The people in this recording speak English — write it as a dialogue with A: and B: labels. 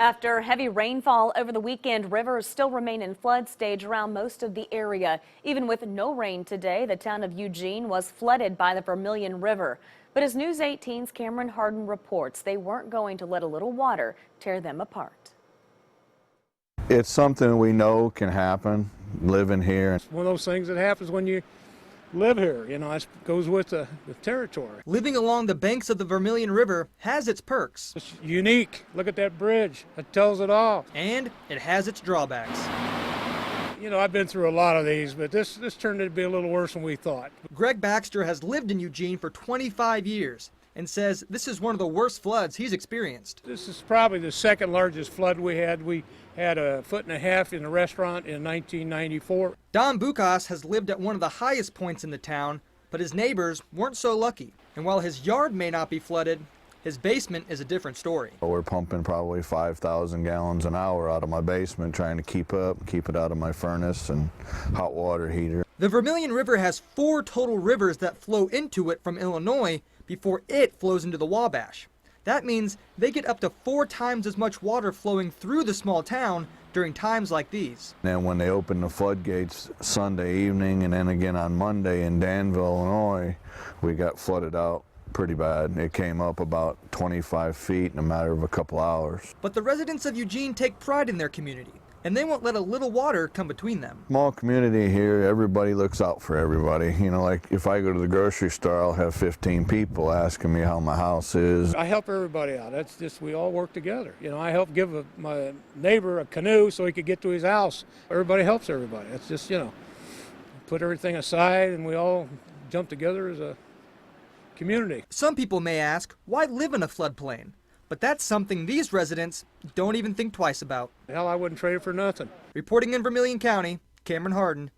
A: After heavy rainfall over the weekend, rivers still remain in flood stage around most of the area. Even with no rain today, the town of Eugene was flooded by the Vermilion River. But as News 18's Cameron Harden reports, they weren't going to let a little water tear them apart.
B: It's something we know can happen living here.
C: It's one of those things that happens when you live here, you know, it goes with the territory.
D: Living along the banks of the Vermilion River has its perks.
C: It's unique. Look at that bridge. It tells it all.
D: And it has its drawbacks.
C: You know, I've been through a lot of these, but this turned out to be a little worse than we thought.
D: Greg Baxter has lived in Eugene for 25 years and says this is one of the worst floods he's experienced.
C: This is probably the second largest flood we had. We had 1.5 feet in the restaurant in 1994.
D: Don Bukas has lived at one of the highest points in the town, but his neighbors weren't so lucky. And while his yard may not be flooded, his basement is a different story.
B: We're pumping probably 5,000 gallons an hour out of my basement, trying to keep it out of my furnace and hot water heater.
D: The Vermilion River has 4 total rivers that flow into it from Illinois before it flows into the Wabash. That means they get up to 4 times as much water flowing through the small town during times like these.
B: And when they opened the floodgates Sunday evening and then again on Monday in Danville, Illinois, we got flooded out pretty bad. It came up about 25 feet in a matter of a couple hours.
D: But the residents of Eugene take pride in their community, and they won't let a little water come between them.
B: Small community here, everybody looks out for everybody. You know, like if I go to the grocery store, I'll have 15 people asking me how my house is.
C: I help everybody out. That's just, we all work together. You know, I helped give my neighbor a canoe so he could get to his house. Everybody helps everybody. It's just, you know, put everything aside and we all jump together as a community.
D: Some people may ask, why live in a floodplain? But that's something these residents don't even think twice about.
C: Hell, I wouldn't trade it for nothing.
D: Reporting in Vermilion County, Cameron Harden,